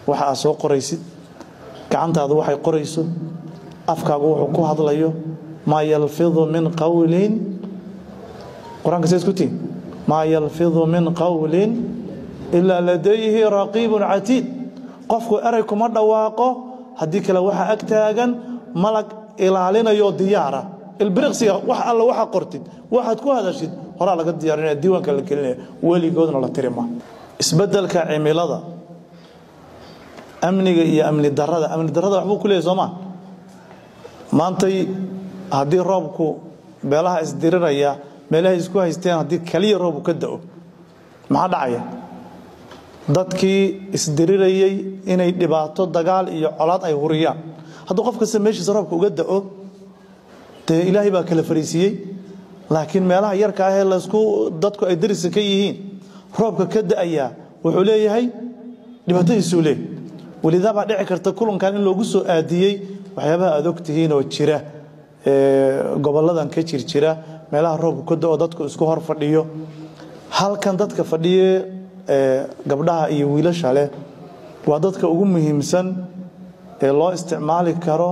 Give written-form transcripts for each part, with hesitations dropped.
waxa aad soo qoraysid gacantaadu waxay qorayso afkaagu wuxuu ku hadlayo ma yalfidhu min qawlin quraanka sayskuti ma yalfidhu min qawlin illa ladayhi raqibun atid qofku eray kuma dhawaaqo hadii kale waxa ag taagan malag ilaalinayo diyaara ilbiriqsiga wax alla waxa qortid waxaad ku hadashid hore laga diyaarinaa diiwaanka la gelinayo weligoodna la tirima isbeddelka cimilada amniga iyo amni darrada waxbuu ku leeyahay Soomaa maantay hadii roobku beelaha isdiriraya meelaha isku haysteen hadii kaliya roob ka da'o maxaa dhacaya dadkii isdirirayay inay dhibaato dagaal iyo colaad ay huriyaan haddii qofka sameeshiisa roobka uga da'o te ilaahay baa kala fariisiyay laakiin meelaha yarka ah ee la isku dadku ay daris ka yihiin roobka ka da'aya wuxuu leeyahay dhibaatadiisu leeyahay walidaaba dhici karta kulankan in loogu soo aadiyay waxyaabaha aad ogtihiin oo jira goboladan ka jira meelaha roobka ka da'o dadku isku hor fadhiyo halkan dadka fadhiye gabdhaha iyo wiilasha leh waa dadka ugu muhiimsan ee loo isticmaali karo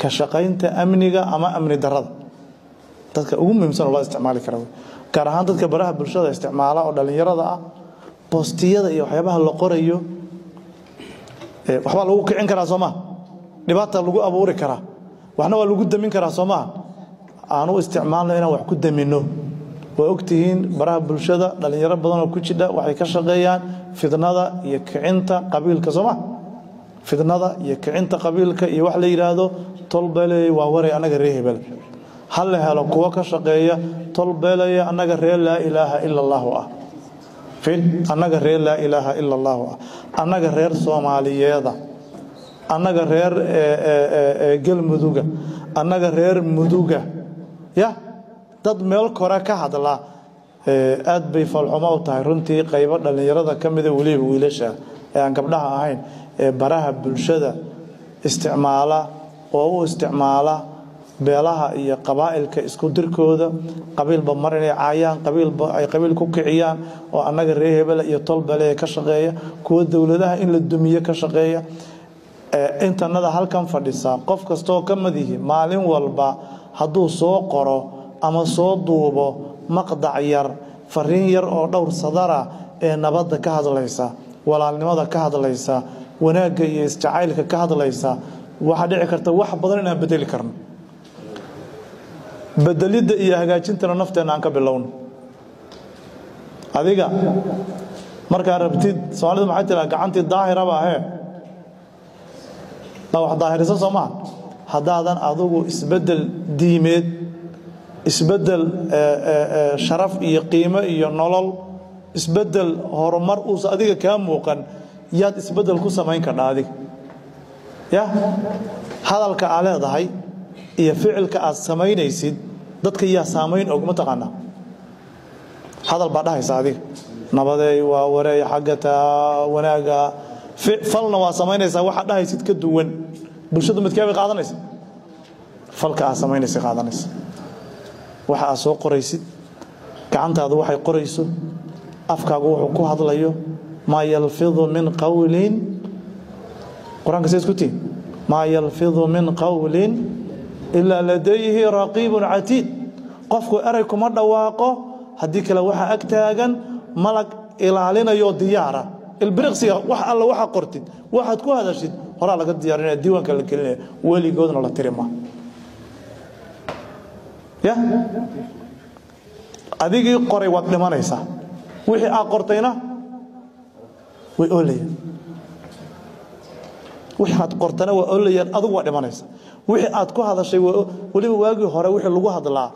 ka shaqaynta amniga ama amni darrada dadka ugu muhiimsan oo loo isticmaali karo gaar ahaan dadka baraha bulshada isticmaala oo dhalinyarada ah postiyada iyo waxyaabaha la qorayo waxba lagu kicin karaa Soomaa dhibaato lagu abuuri karaa waxna waa lagu damin karaa Soomaa aanu isticmaalno inaan wax ku damino way ogtihiin baraha bulshada dhalinyaro badan oo ku jira waxay ka shaqeeyaan fidnada iyo kicinta qabiilka Soomaa fidnada iyo kicinta qabiilka iyo wax la yiraahdo tolbeelay waa waray anaga reehbel hal la helo kuwa ka shaqeeya tolbeelay anaga ree la ilaaha illa allah fil anaga ree la ilaaha illa allah anaga reer Soomaaliyeeda anaga reer galmuduga anaga reer muduga ya dad meel kora ka hadla aad bay falxumo u tahay runtii qaybo dhalinyarada kamid ah waliba wiilasha ee aan gabdhaha ahayn ee baraha bulshada isticmaala oo u isticmaala beelaha iyo qabaa'ilka isku dirkooda qabiilba marinay caayaan qabiilba ay qabiil ku kiciyaan oo anaga reer hebel iyo tolbale ka shaqeeya kuwa dawladaha in la dumiyo ka shaqeeya intanada halkan fadhisa qof kasto oo kamid yahay maalin walba haduu soo qoro ama soo duubo maqdac yar fariin yar oo dhowr sadara ee nabadda ka hadlaysa walaalnimada ka hadlaysa wanaagga iyo isjacaylka ka hadlaysa waxa dhici karta wax badan inaan bedeli karno bedelida iyo hagaajinta nafteena aan ka bilowno adiga marka rabtid Soomaalidu maxay tiraa gacantii daahira baa wax daahirisa Soomaa hadaadan adigu isbedel diimeed isbedel sharaf iyo qiimo iyo nolol isbedel horumar uu adiga ka muuqan yaad isbedel ku sameyn ka dhaadig ya hadalka aad leedahay iyo ficilka aad sameynaysid dadka yaa saameyn og ma taqaana hadal baa dhahaysa adiga nabadeey waa wareey xagata wanaaga falna waa sameynaysa waxa dhahaysid ka duwan bulshadu mid ka qaadanaysa falka aad sameynaysa qaadanaysa waxa aad soo qoraysid gacantaadu waxay qorayso afkaagu wuxuu ku hadlayo ma yalfidhu min qawlin quraanka sayskuti ma yalfidhu min qawlin illa ladayhi raqibun atid qofku eray kuma dhawaaqo hadii kale waxa ag taagan malag ilaalinayo diyaara ilbiriqsiga wax alla waxa qortid waxaad ku hadashid hore laga diyaarinaa diiwaanka la gelinayo weligoodna la tirima ya adigii qoray wad dhimanaysa wixii aad qortayna way oolayaan wixii aad qortana waa oolayaan adigu waa dhimanaysa wixii aad ku hadashay waliba waagi hore wixii lagu hadlaa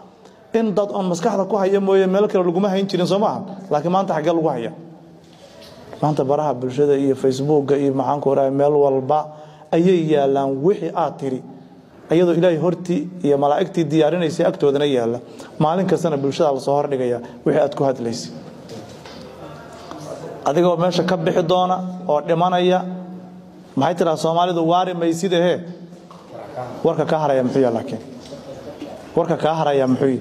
in dad on maskaxda ku haya mooyee meel kale lagu ma hayn jirin Soomaa laakiin maanta xagga lagu haya maanta baraha bulshada iyo Facebook iyo maxaan ku raay meel walba ayay yaalaan wixii aad tiri ayadoo Ilaahay horti iyo malaa'igtii diyaarinaysay agtoodana yaala maalin kastana bulshada la soo hordhigaya wixii aad ku hadlaysay adigoo meesha ka bixi doona oo dhimanaya maxay tiraa Soomaalidu waari maysidahe warka ka haraya muxuu laakiin warka ka haraya muxuu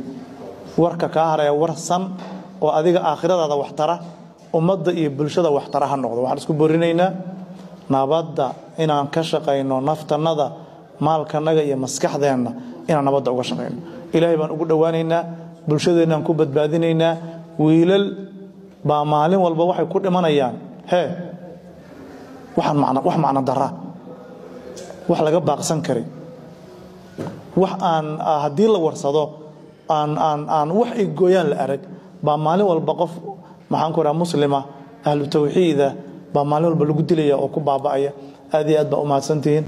warka ka haraya warsan oo adiga aakhiradaada wax tara ummadda iyo bulshada wax tara ha noqdo waxaan isku boorinaynaa nabadda inaan ka shaqeyno naftanada maalkanaga iyo maskaxdeena inaan nabadda uga shaqeyno ilaahay baan ugu dhawaanaynaa bulshadeena ku badbaadinaynaa wiilal baa maalin walba waxay ku dhimanayaan wax macna dara wax laga baaqsan kari wax aan hadii la warsado aan wax ay gooyaan la arag baa maalin walba qof maxaan ku raraa muslima ahlu tawxiida baa maalin walba lagu dilaya oo ku baaba'aya aad iyo aad baa u mahadsantihiin